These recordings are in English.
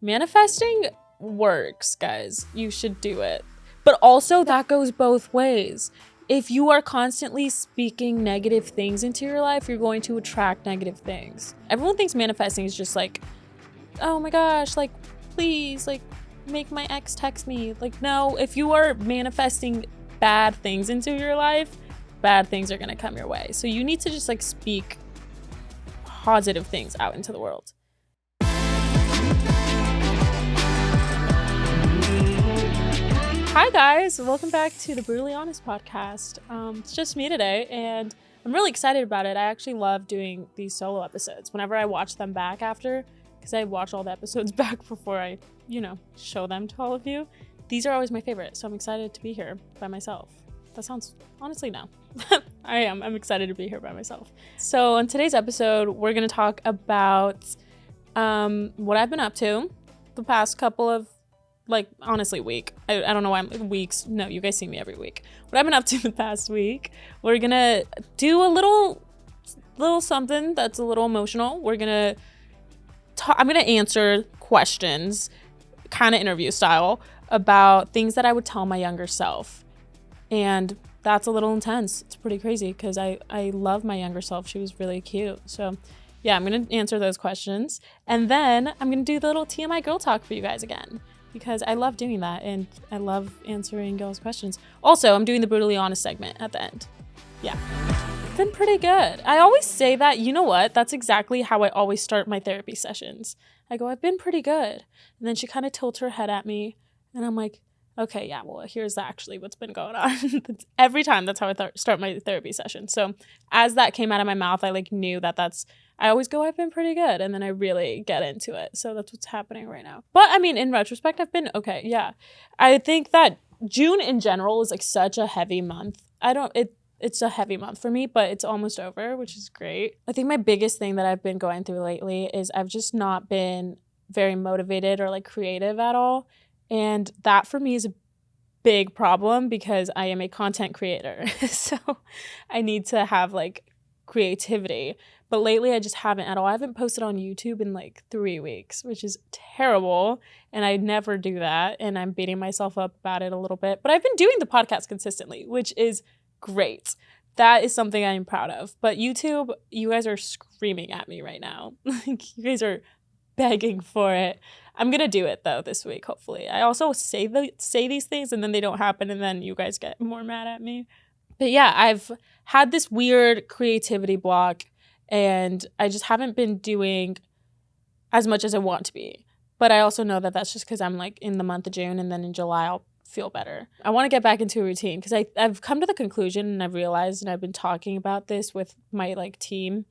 Manifesting works, guys. You should do it. But also that goes both ways. If you are constantly speaking negative things into your life, you're going to attract negative things. Everyone thinks manifesting is just like, oh my gosh, like, please, like, make my ex text me. Like, no, if you are manifesting bad things into your life, bad things are gonna come your way. So you need to just like speak positive things out into the world. Hi guys, welcome back to the Brutally Honest podcast. It's just me today and I'm really excited about it. I actually love doing these solo episodes. Whenever I watch them back after, because I watch all the episodes back before I, show them to all of you. These are always my favorite, so I'm excited to be here by myself. That sounds, honestly, no. I am. I'm excited to be here by myself. So on today's episode, we're going to talk about what I've been up to the past couple of, honestly, week. I don't know why I'm weeks. No, you guys see me every week. What I've been up to the past week. We're going to do a little something that's a little emotional. We're going to I'm going to answer questions, kind of interview style, about things that I would tell my younger self. And that's a little intense. It's pretty crazy because I love my younger self. She was really cute. So yeah, I'm going to answer those questions. And then I'm going to do the little TMI girl talk for you guys again because I love doing that and I love answering girls' questions. Also, I'm doing the Brutally Honest segment at the end. Yeah. It's been pretty good. I always say that, you know what? That's exactly how I always start my therapy sessions. I go, I've been pretty good. And then she kind of tilts her head at me and I'm like, okay, yeah, well, here's actually what's been going on. Every time, that's how I start my therapy session. So as that came out of my mouth, I knew I always go, I've been pretty good. And then I really get into it. So that's what's happening right now. But I mean, in retrospect, I've been okay. Yeah. I think that June in general is such a heavy month. It's a heavy month for me, but it's almost over, which is great. I think my biggest thing that I've been going through lately is I've just not been very motivated or creative at all. And that for me is a big problem because I am a content creator. So I need to have creativity. But lately I just haven't at all. I haven't posted on YouTube in 3 weeks, which is terrible. And I never do that. And I'm beating myself up about it a little bit. But I've been doing the podcast consistently, which is great. That is something I am proud of. But YouTube, you guys are screaming at me right now. You guys are begging for it. I'm gonna do it though this week, hopefully. I also say these things and then they don't happen and then you guys get more mad at me. But yeah, I've had this weird creativity block and I just haven't been doing as much as I want to be. But I also know that that's just because I'm in the month of June and then in July I'll feel better. I want to get back into a routine because I've come to the conclusion and I've realized and I've been talking about this with my team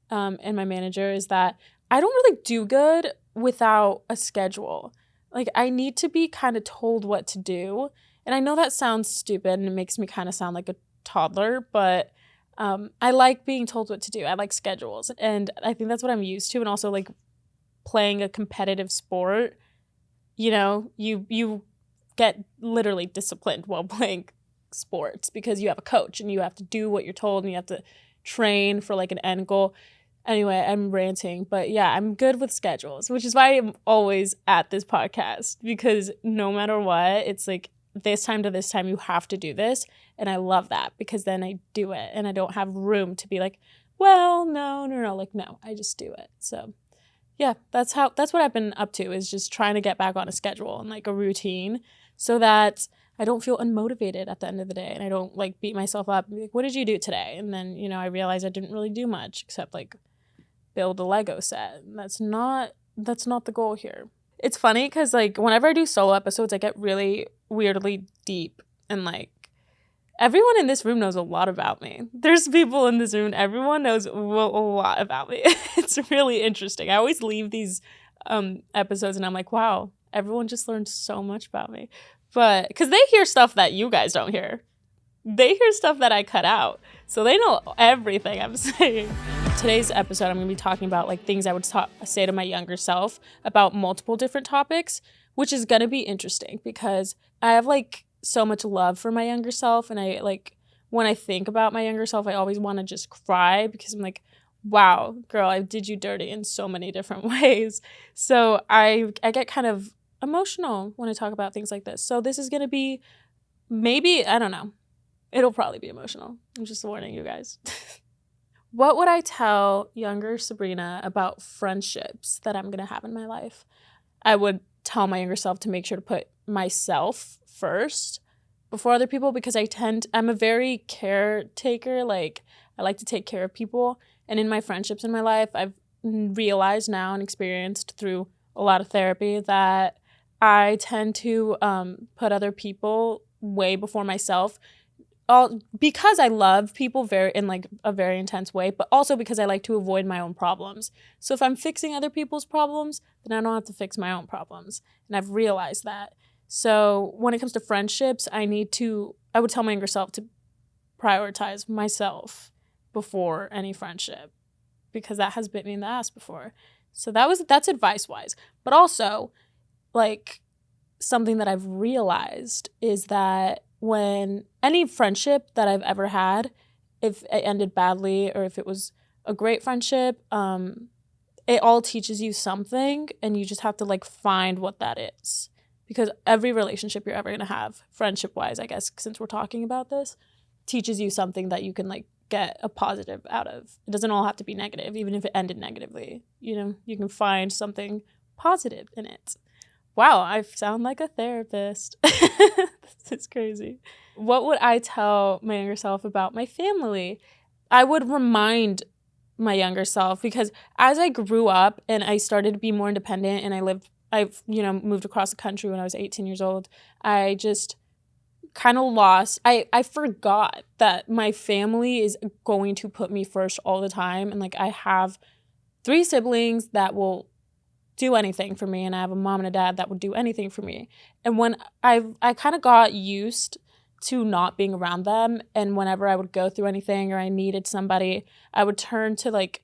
and my manager is that I don't really do good without a schedule. I need to be kind of told what to do. And I know that sounds stupid and it makes me kind of sound like a toddler, but I like being told what to do. I like schedules. And I think that's what I'm used to. And also playing a competitive sport, you get literally disciplined while playing sports because you have a coach and you have to do what you're told and you have to train for an end goal. Anyway, I'm ranting, but yeah, I'm good with schedules, which is why I'm always at this podcast because no matter what, it's this time to this time, you have to do this. And I love that because then I do it and I don't have room to be well, no, I just do it. So yeah, that's what I've been up to is just trying to get back on a schedule and a routine so that I don't feel unmotivated at the end of the day and I don't beat myself up and be what did you do today? And then, I realize I didn't really do much except build a Lego set. That's not the goal here. It's funny because whenever I do solo episodes, I get really weirdly deep and everyone in this room knows a lot about me. There's people in this room, everyone knows a lot about me. It's really interesting. I always leave these episodes and I'm wow, everyone just learned so much about me. But because they hear stuff that you guys don't hear. They hear stuff that I cut out. So they know everything I'm saying. Today's episode, I'm going to be talking about things I would say to my younger self about multiple different topics, which is going to be interesting because I have so much love for my younger self. And I when I think about my younger self, I always want to just cry because I'm wow, girl, I did you dirty in so many different ways. So I get kind of emotional when I talk about things like this. So this is going to be maybe, I don't know. It'll probably be emotional. I'm just warning you guys. What would I tell younger Sabrina about friendships that I'm going to have in my life? I would tell my younger self to make sure to put myself first before other people, because I'm a very caretaker. Like, I like to take care of people. And in my friendships in my life, I've realized now and experienced through a lot of therapy that I tend to put other people way before myself. All because I love people very in like a very intense way, but also because I like to avoid my own problems. So if I'm fixing other people's problems, then I don't have to fix my own problems. And I've realized that. So when it comes to friendships, I would tell my younger self to prioritize myself before any friendship, because that has bit me in the ass before. So that's advice wise. But also, like, something that I've realized is that when any friendship that I've ever had, if it ended badly or if it was a great friendship, it all teaches you something, and you just have to like find what that is. Because every relationship you're ever going to have, friendship wise, I guess, since we're talking about this, teaches you something that you can like get a positive out of. It doesn't all have to be negative, even if it ended negatively. You know, you can find something positive in it. Wow, I sound like a therapist. This is crazy. What would I tell my younger self about my family? I would remind my younger self, because as I grew up and I started to be more independent and I've moved across the country when I was 18 years old, I just kind of I forgot that my family is going to put me first all the time. And like, I have 3 siblings that will do anything for me, and I have a mom and a dad that would do anything for me. And when I kind of got used to not being around them, and whenever I would go through anything or I needed somebody, I would turn to like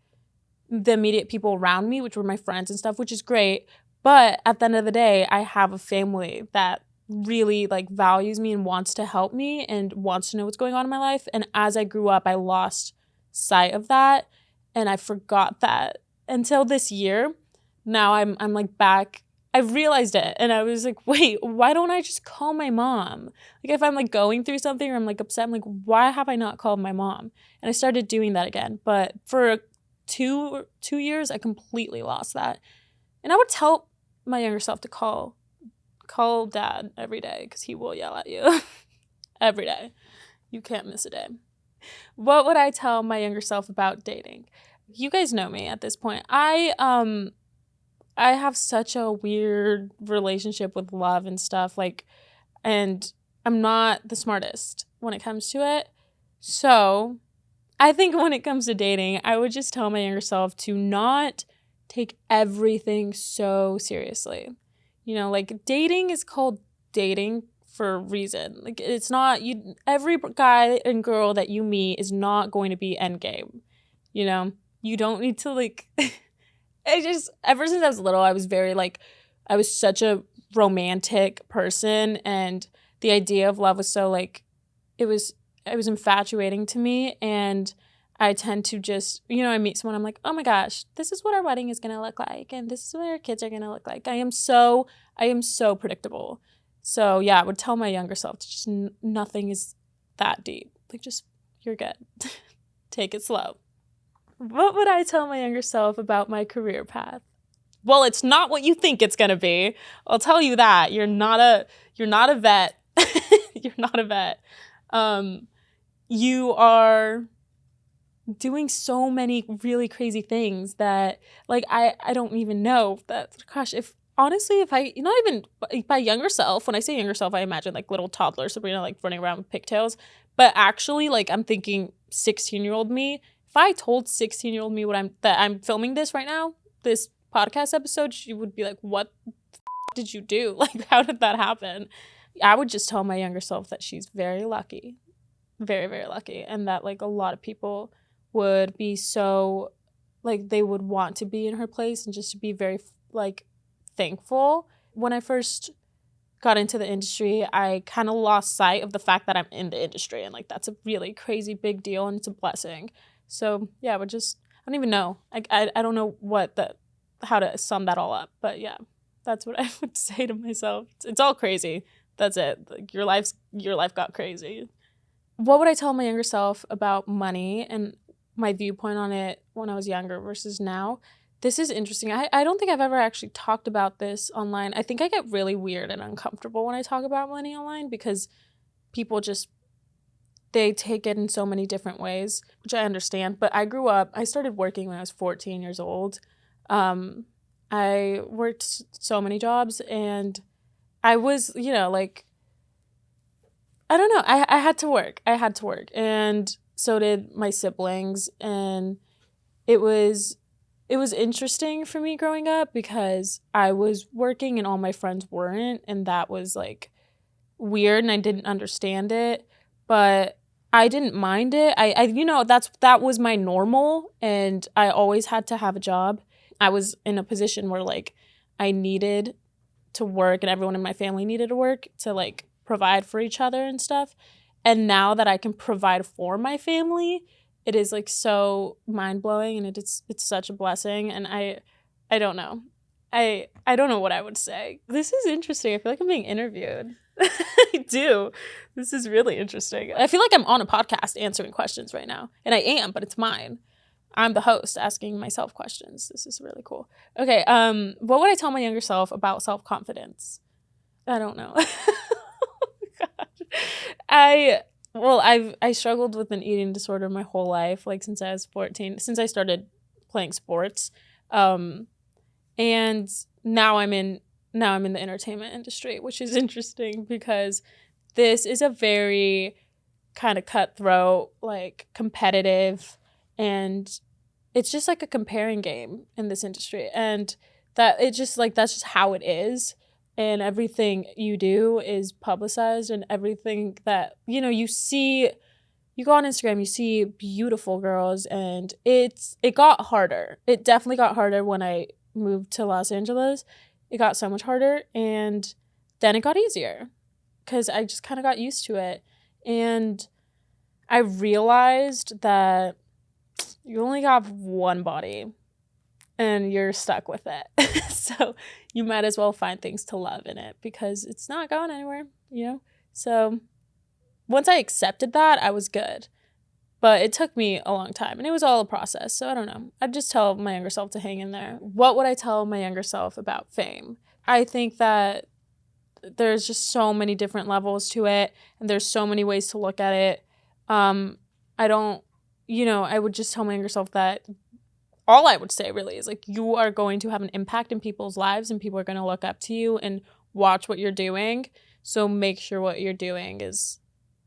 the immediate people around me, which were my friends and stuff, which is great. But at the end of the day, I have a family that really like values me and wants to help me and wants to know what's going on in my life. And as I grew up, I lost sight of that, and I forgot that until this year. Now I'm like back. I've realized it, and I was like, wait, why don't I just call my mom? Like, if I'm like going through something or I'm like upset, I'm like, why have I not called my mom? And I started doing that again. But for 2 years, I completely lost that. And I would tell my younger self to call dad every day, because he will yell at you every day. You can't miss a day. What would I tell my younger self about dating? You guys know me at this point. I have such a weird relationship with love and stuff, like, and I'm not the smartest when it comes to it. So I think when it comes to dating, I would just tell my younger self to not take everything so seriously. You know, like, dating is called dating for a reason. Like, it's not, every guy and girl that you meet is not going to be endgame. You know, you don't need to like ever since I was little, I was such a romantic person, and the idea of love was so like, it was infatuating to me. And I tend to just, I meet someone, I'm like, oh my gosh, this is what our wedding is going to look like, and this is what our kids are going to look like. I am so predictable. So yeah, I would tell my younger self to just, nothing is that deep. Like, just, you're good. Take it slow. What would I tell my younger self about my career path? Well, it's not what you think it's going to be. I'll tell you that. You're not a vet. You're not a vet. You are doing so many really crazy things that, like, I don't even know that, gosh, if I, not even by younger self, when I say younger self, I imagine like little toddler Sabrina, like running around with pigtails. But actually, like, I'm thinking 16-year-old me. If I told 16-year-old me that I'm filming this right now, this podcast episode, she would be like, what the did you do? Like, how did that happen? I would just tell my younger self that she's very lucky, very, very lucky. And that, like, a lot of people would be so, like, they would want to be in her place, and just to be very, like, thankful. When I first got into the industry, I kind of lost sight of the fact that I'm in the industry, and like, that's a really crazy big deal, and it's a blessing. So yeah, don't even know. I don't know how to sum that all up. But yeah, that's what I would say to myself. It's all crazy. That's it. Like, your life got crazy. What would I tell my younger self about money and my viewpoint on it when I was younger versus now? This is interesting. I don't think I've ever actually talked about this online. I think I get really weird and uncomfortable when I talk about money online because people they take it in so many different ways, which I understand. But I started working when I was 14 years old. I worked so many jobs, and I was, like, I don't know. I had to work. And so did my siblings. And it was interesting for me growing up because I was working and all my friends weren't. And that was like weird, and I didn't understand it. But I didn't mind it. That was my normal, and I always had to have a job. I was in a position where like I needed to work, and everyone in my family needed to work to like provide for each other and stuff. And now that I can provide for my family, it is like so mind-blowing, and it's such a blessing. And I don't know. I don't know what I would say. This is interesting. I feel like I'm being interviewed. I do. This is really interesting. I feel like I'm on a podcast answering questions right now. And I am, but it's mine. I'm the host asking myself questions. This is really cool. Okay, what would I tell my younger self about self-confidence? I don't know. God. I struggled with an eating disorder my whole life, like since I was 14, since I started playing sports. And now I'm in the entertainment industry, which is interesting because this is a very kind of cutthroat, like competitive, and it's just like a comparing game in this industry. And that's just how it is. And everything you do is publicized, and everything that, you go on Instagram, you see beautiful girls, and it got harder. It definitely got harder when I moved to Los Angeles. It got so much harder, and then it got easier because I just kind of got used to it. And I realized that you only have one body and you're stuck with it. So you might as well find things to love in it because it's not going anywhere, So once I accepted that, I was good. But it took me a long time, and it was all a process. So I don't know. I'd just tell my younger self to hang in there. What would I tell my younger self about fame? I think that there's just so many different levels to it, and there's so many ways to look at it. I would just tell my younger self that all I would say really is like, you are going to have an impact in people's lives, and people are going to look up to you and watch what you're doing. So make sure what you're doing is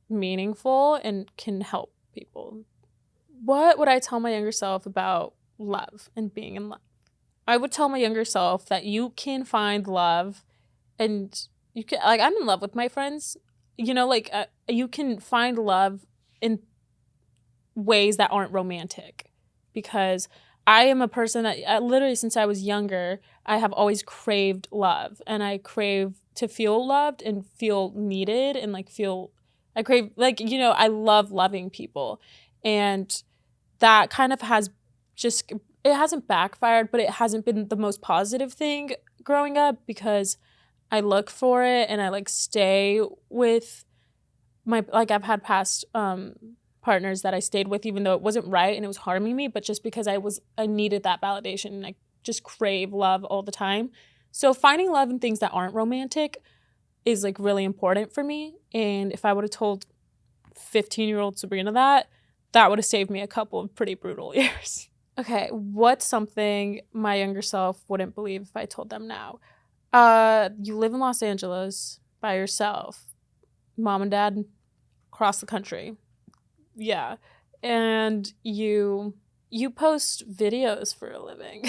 meaningful and can help people. What would I tell my younger self about love and being in love? I would tell my younger self that you can find love, and you can, like, I'm in love with my friends, you can find love in ways that aren't romantic, because I am a person that literally since I was younger, I have always craved love, and I crave to feel loved and feel needed and I crave, I love loving people. And that kind of it hasn't backfired, but it hasn't been the most positive thing growing up, because I look for it and I stay with I've had past partners that I stayed with even though it wasn't right and it was harming me, but just because I needed that validation, and I just crave love all the time. So finding love in things that aren't romantic is really important for me. And if I would have told 15-year-old Sabrina that would have saved me a couple of pretty brutal years. Okay, what's something my younger self wouldn't believe if I told them now? You live in Los Angeles by yourself. Mom and dad across the country. Yeah. And you post videos for a living.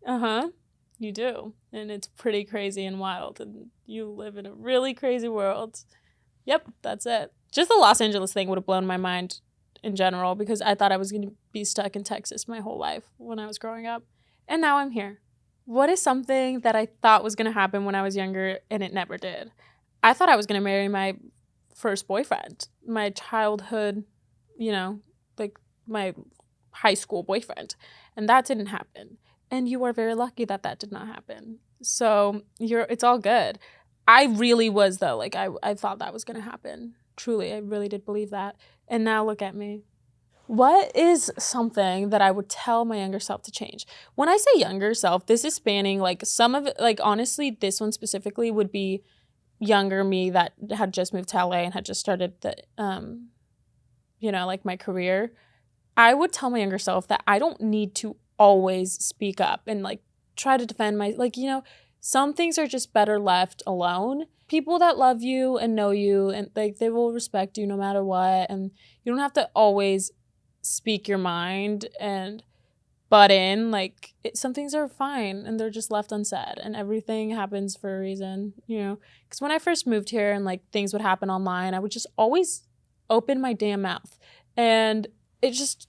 Uh-huh. You do. And it's pretty crazy and wild. And you live in a really crazy world. Yep, that's it. Just the Los Angeles thing would have blown my mind in general, because I thought I was going to be stuck in Texas my whole life when I was growing up. And now I'm here. What is something that I thought was going to happen when I was younger and it never did? I thought I was going to marry my first boyfriend, my childhood, my high school boyfriend, and that didn't happen. And you are very lucky that that did not happen. So it's all good. I really was, though. Like, I thought that was going to happen. Truly, I really did believe that. And now look at me. What is something that I would tell my younger self to change? When I say younger self, this is spanning, like, some of it, like, honestly, this one specifically would be younger me that had just moved to LA and had just started the, like, my career. I would tell my younger self that I don't need to always speak up and, like, try to defend some things are just better left alone. People that love you and know you, and, like, they will respect you no matter what, and you don't have to always speak your mind and butt in. Like, some things are fine and they're just left unsaid, and everything happens for a reason, because when I first moved here and, like, things would happen online, I would just always open my damn mouth, and it just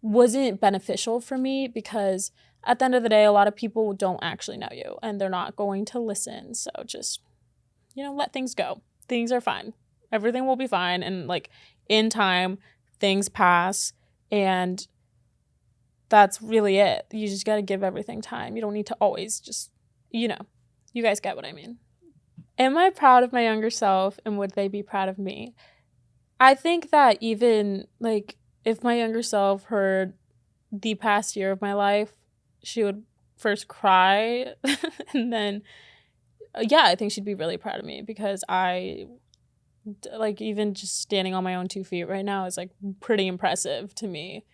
wasn't beneficial for me, because at the end of the day, a lot of people don't actually know you and they're not going to listen. So just, let things go. Things are fine. Everything will be fine. And, like, in time, things pass, and that's really it. You just got to give everything time. You don't need to always just, you guys get what I mean. Am I proud of my younger self, and would they be proud of me? I think that even, like, if my younger self heard the past year of my life, she would first cry and then, I think she'd be really proud of me, because I, like, even just standing on my own 2 feet right now is, like, pretty impressive to me,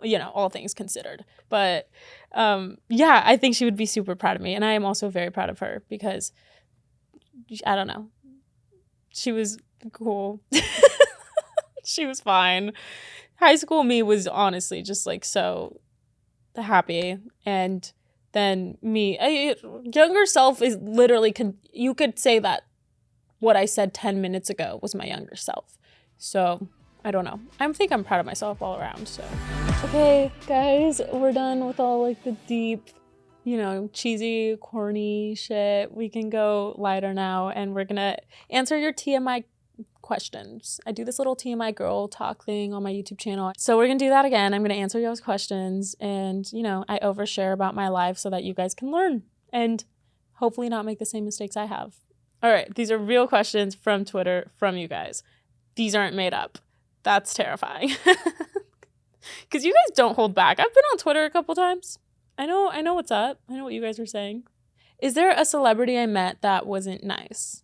all things considered. But I think she would be super proud of me, and I am also very proud of her, because I don't know, she was cool. She was fine. High school me was honestly just, like, so happy. And then younger self is literally, you could say that what I said 10 minutes ago was my younger self. So I don't know. I think I'm proud of myself all around. So, okay, guys, we're done with all, like, the deep, cheesy, corny shit. We can go lighter now, and we're gonna answer your TMI questions. I do this little TMI girl talk thing on my YouTube channel. So we're gonna do that again. I'm gonna answer y'all's questions, and, I overshare about my life so that you guys can learn and hopefully not make the same mistakes I have. All right, these are real questions from Twitter from you guys. These aren't made up. That's terrifying. Because you guys don't hold back. I've been on Twitter a couple times. I know what's up. I know what you guys are saying. Is there a celebrity I met that wasn't nice?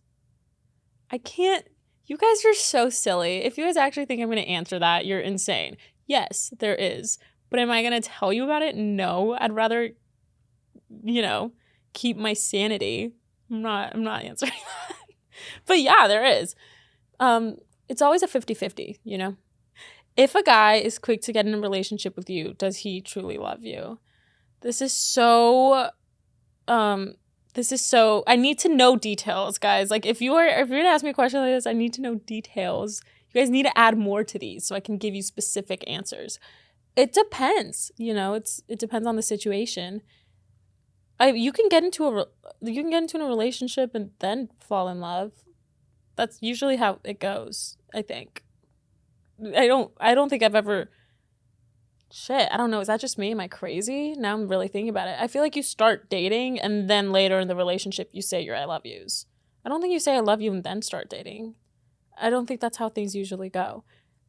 I can't. You guys are so silly. If you guys actually think I'm going to answer that, you're insane. Yes, there is. But am I going to tell you about it? No. I'd rather, keep my sanity. I'm not answering that. But yeah, there is. It's always a 50-50, If a guy is quick to get in a relationship with you, does he truly love you? This is so I need to know details, guys. Like, if you're gonna ask me a question like this, I need to know details. You guys need to add more to these so I can give you specific answers. It depends, it depends on the situation. You can get into a relationship and then fall in love. That's usually how it goes, I think. I don't think I've ever. Shit, I don't know. Is that just me? Am I crazy? Now I'm really thinking about it. I feel like you start dating, and then later in the relationship, you say your I love yous. I don't think you say I love you and then start dating. I don't think that's how things usually go.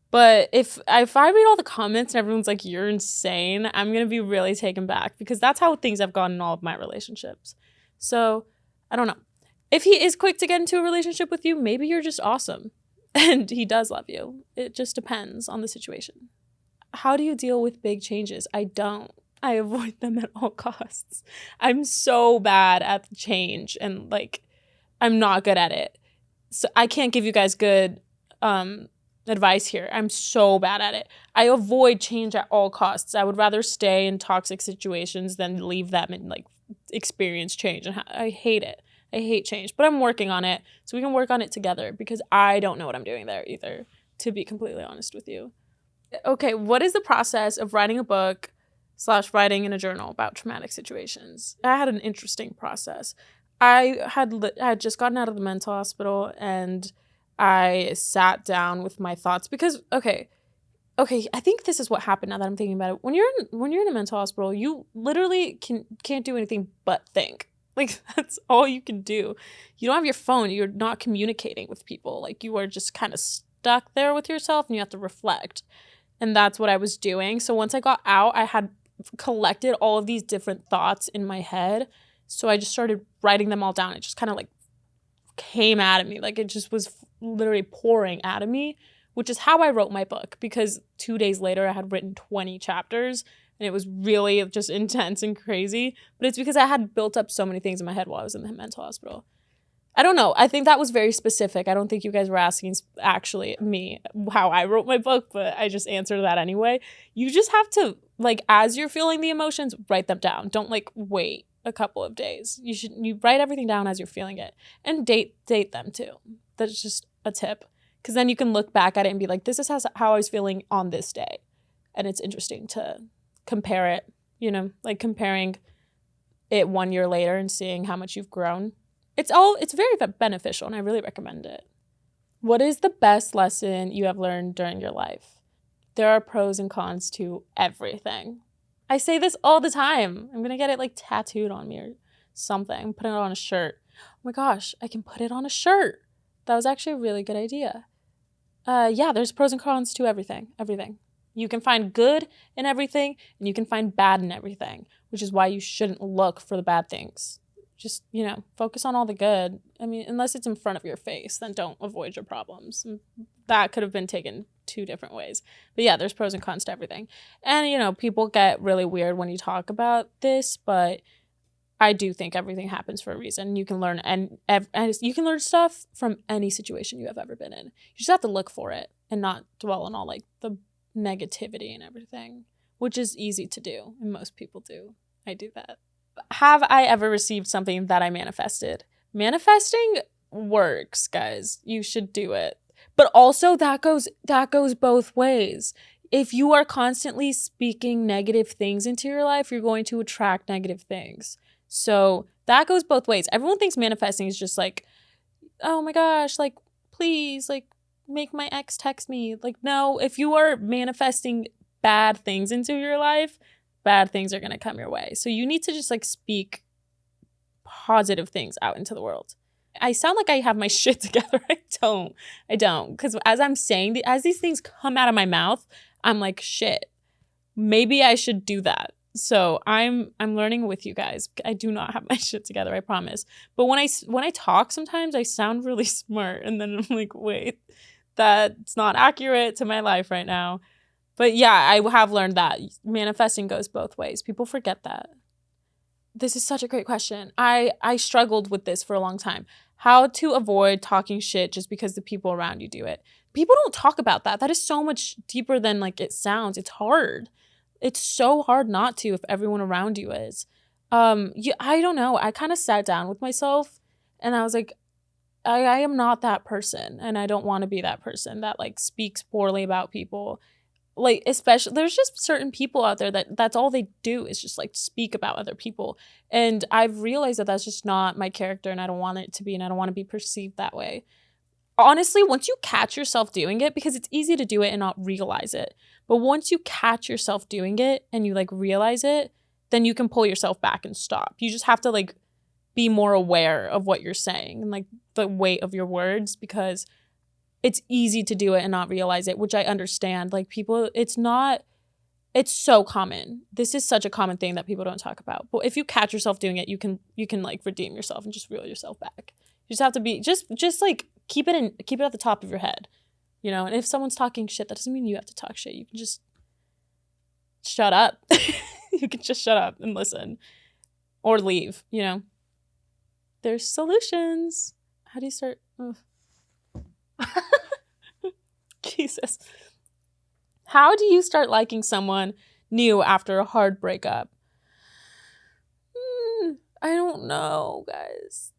But if I read all the comments and everyone's like, you're insane, I'm going to be really taken back, because that's how things have gone in all of my relationships. So, I don't know. If he is quick to get into a relationship with you, maybe you're just awesome and he does love you. It just depends on the situation. How do you deal with big changes? I don't. I avoid them at all costs. I'm so bad at change, and, like, I'm not good at it. So I can't give you guys good advice here. I'm so bad at it. I avoid change at all costs. I would rather stay in toxic situations than leave them and, like, experience change. And I hate it. I hate change, but I'm working on it, so we can work on it together, because I don't know what I'm doing there either, to be completely honest with you. Okay, what is the process of writing a book / writing in a journal about traumatic situations? I had an interesting process. I had just gotten out of the mental hospital, and I sat down with my thoughts, because, okay, okay, I think this is what happened now that I'm thinking about it. When you're in a mental hospital, you literally can't do anything but think. Like, that's all you can do. You don't have your phone. You're not communicating with people. Like, you are just kind of stuck there with yourself, and you have to reflect. And that's what I was doing. So once I got out, I had collected all of these different thoughts in my head. So I just started writing them all down. It just kind of like came out of me. Like, it just was literally pouring out of me, which is how I wrote my book, because 2 days later I had written 20 chapters and it was really just intense and crazy. But it's because I had built up so many things in my head while I was in the mental hospital. I don't know. I think that was very specific. I don't think you guys were asking actually me how I wrote my book, but I just answered that anyway. You just have to, like, as you're feeling the emotions, write them down. Don't like wait a couple of days. You write everything down as you're feeling it, and date them too. That's just a tip, because then you can look back at it and be like, this is how I was feeling on this day, and it's interesting to compare it. You know, like comparing it 1 year later and seeing how much you've grown. It's very beneficial, and I really recommend it. What is the best lesson you have learned during your life? There are pros and cons to everything. I say this all the time. I'm going to get it like tattooed on me or something. Put it on a shirt. Oh my gosh, I can put it on a shirt. That was actually a really good idea. Yeah, there's pros and cons to everything. Everything. You can find good in everything, and you can find bad in everything, which is why you shouldn't look for the bad things. Just, focus on all the good. I mean, unless it's in front of your face, then don't avoid your problems. That could have been taken 2 different ways. But yeah, there's pros and cons to everything. And, people get really weird when you talk about this, but I do think everything happens for a reason. You can learn and you can learn stuff from any situation you have ever been in. You just have to look for it and not dwell on all like the negativity and everything, which is easy to do, and most people do. I do that. Have I ever received something that I manifested? Manifesting works, guys. You should do it. But also that goes both ways. If you are constantly speaking negative things into your life, you're going to attract negative things. So that goes both ways. Everyone thinks manifesting is just like, oh my gosh, like, please, like, make my ex text me. Like, no, if you are manifesting bad things into your life, bad things are going to come your way. So you need to just like speak positive things out into the world. I sound like I have my shit together. I don't. Because as I'm saying, as these things come out of my mouth, I'm like, shit, maybe I should do that. So I'm learning with you guys. I do not have my shit together, I promise. But when I talk, sometimes I sound really smart, and then I'm like, wait, that's not accurate to my life right now. But yeah, I have learned that manifesting goes both ways. People forget that. This is such a great question. I struggled with this for a long time. How to avoid talking shit just because the people around you do it. People don't talk about that. That is so much deeper than like it sounds. It's hard. It's so hard not to if everyone around you is. I don't know. I kind of sat down with myself and I was like, I am not that person, and I don't want to be that person that like speaks poorly about people. Like, especially, there's just certain people out there that's all they do is just like speak about other people. And I've realized that that's just not my character, and I don't want it to be, and I don't want to be perceived that way. Honestly, once you catch yourself doing it, because it's easy to do it and not realize it, but once you catch yourself doing it and you like realize it, then you can pull yourself back and stop. You just have to like be more aware of what you're saying and like the weight of your words, because it's easy to do it and not realize it, which I understand. Like people, it's so common. This is such a common thing that people don't talk about. But if you catch yourself doing it, you can like redeem yourself and just reel yourself back. You just have to be just like keep it at the top of your head, And if someone's talking shit, that doesn't mean you have to talk shit. You can just shut up. You can just shut up and listen, or leave. There's solutions. How do you start? Jesus. How do you start liking someone new after a hard breakup? I don't know, guys.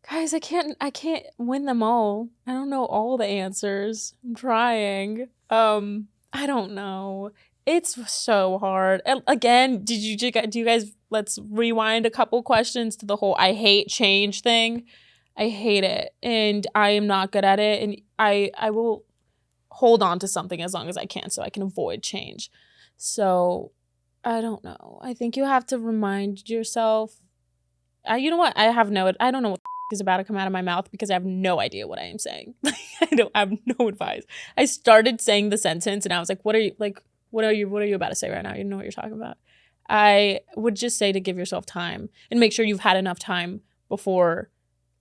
Guys, I can't win them all. I don't know all the answers. I'm trying. I don't know. It's so hard. And again, do you guys, let's rewind a couple questions to the whole I hate change thing. I hate it, and I am not good at it, and I will hold on to something as long as I can so I can avoid change. So I don't know. I think you have to remind yourself. You know what? I don't know what is about to come out of my mouth because I have no idea what I am saying. I have no advice. I started saying the sentence and I was like, what are you about to say right now? You know what you're talking about. I would just say to give yourself time and make sure you've had enough time before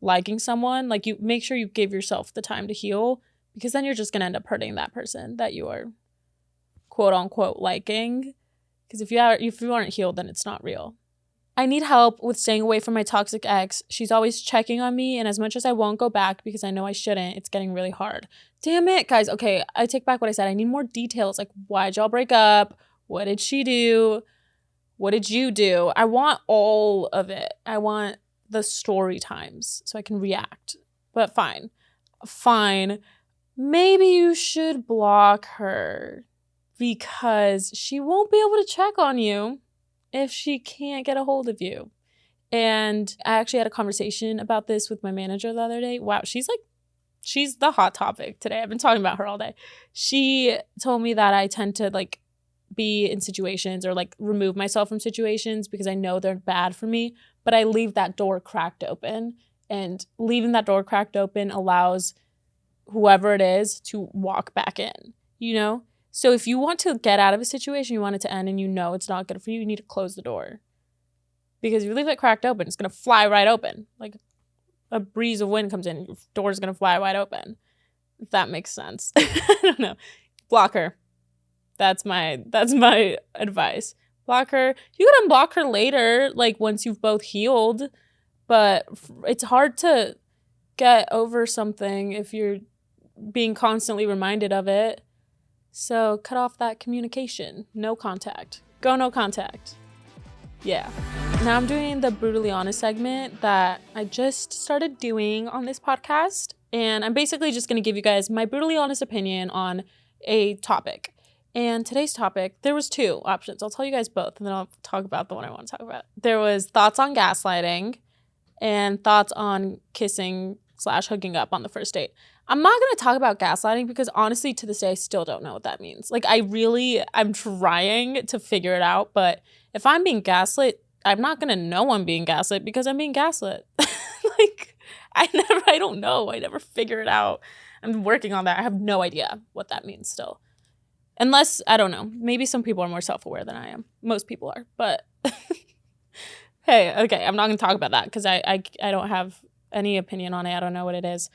liking someone. Like, you make sure you give yourself the time to heal, because then you're just going to end up hurting that person that you are quote unquote liking. Because if you aren't healed, then it's not real. I need help with staying away from my toxic ex. She's always checking on me, and as much as I won't go back because I know I shouldn't, it's getting really hard. Damn it, guys. Okay, I take back what I said. I need more details. Like, why'd y'all break up? What did she do? What did you do? I want all of it. I want the story times so I can react. But fine. Maybe you should block her because she won't be able to check on you if she can't get a hold of you. And I actually had a conversation about this with my manager the other day. Wow, she's the hot topic today. I've been talking about her all day. She told me that I tend to be in situations or remove myself from situations because I know they're bad for me, but I leave that door cracked open, and leaving that door cracked open allows whoever it is to walk back in, you know? So if you want to get out of a situation, you want it to end, and you know it's not good for you, you need to close the door. Because if you leave it cracked open, it's going to fly right open. Like a breeze of wind comes in, your door's going to fly wide open. If that makes sense. I don't know. Block her. That's my advice. Block her. You can unblock her later, once you've both healed. But it's hard to get over something if you're being constantly reminded of it. So cut off that communication. No contact. Go no contact. Yeah. Now I'm doing the Brutally Honest segment that I just started doing on this podcast. And I'm basically just going to give you guys my brutally honest opinion on a topic. And today's topic, there was two options. I'll tell you guys both, and then I'll talk about the one I want to talk about. There was thoughts on gaslighting and thoughts on kissing/hooking up on the first date. I'm not going to talk about gaslighting because honestly, to this day, I still don't know what that means. I'm trying to figure it out, but if I'm being gaslit, I'm not going to know I'm being gaslit because I'm being gaslit. I don't know. I never figure it out. I'm working on that. I have no idea what that means still. Unless, I don't know, maybe some people are more self-aware than I am. Most people are, but hey, okay, I'm not going to talk about that because I don't have any opinion on it. I don't know what it is.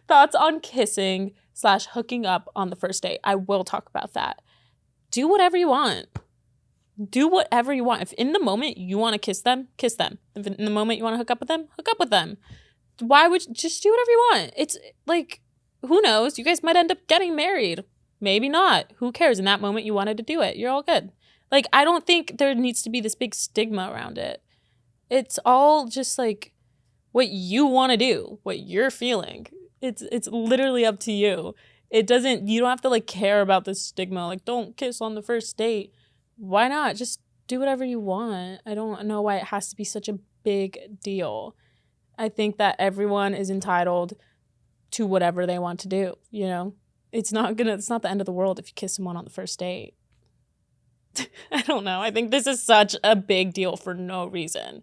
Thoughts on kissing/hooking up on the first date. I will talk about that. Do whatever you want. Do whatever you want. If in the moment you want to kiss them, kiss them. If in the moment you want to hook up with them, hook up with them. Why would you just do whatever you want? It's who knows? You guys might end up getting married. Maybe not. Who cares? In that moment you wanted to do it. You're all good. I don't think there needs to be this big stigma around it. It's all just what you want to do, what you're feeling. It's literally up to you. You don't have to care about the stigma. Don't kiss on the first date. Why not? Just do whatever you want. I don't know why it has to be such a big deal. I think that everyone is entitled to whatever they want to do, you know? It's not the end of the world if you kiss someone on the first date. I don't know. I think this is such a big deal for no reason.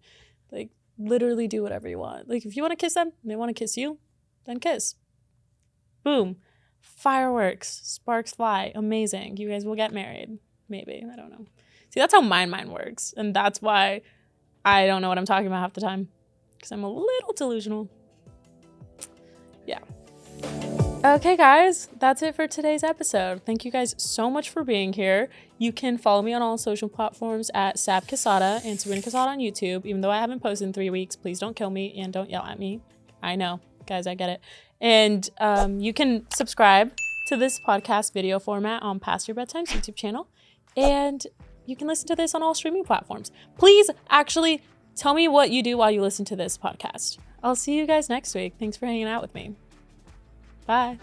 Literally do whatever you want. If you want to kiss them and they want to kiss you, then kiss. Boom. Fireworks. Sparks fly. Amazing. You guys will get married. Maybe. I don't know. See, that's how my mind works. And that's why I don't know what I'm talking about half the time. Because I'm a little delusional. Yeah. Okay, guys, that's it for today's episode. Thank you guys so much for being here. You can follow me on all social platforms at Sab Queseda and Sabrina Queseda on YouTube. Even though I haven't posted in 3 weeks, please don't kill me and don't yell at me. I know, guys, I get it. And you can subscribe to this podcast video format on Past Your Bedtime YouTube channel. And you can listen to this on all streaming platforms. Please actually tell me what you do while you listen to this podcast. I'll see you guys next week. Thanks for hanging out with me. Bye.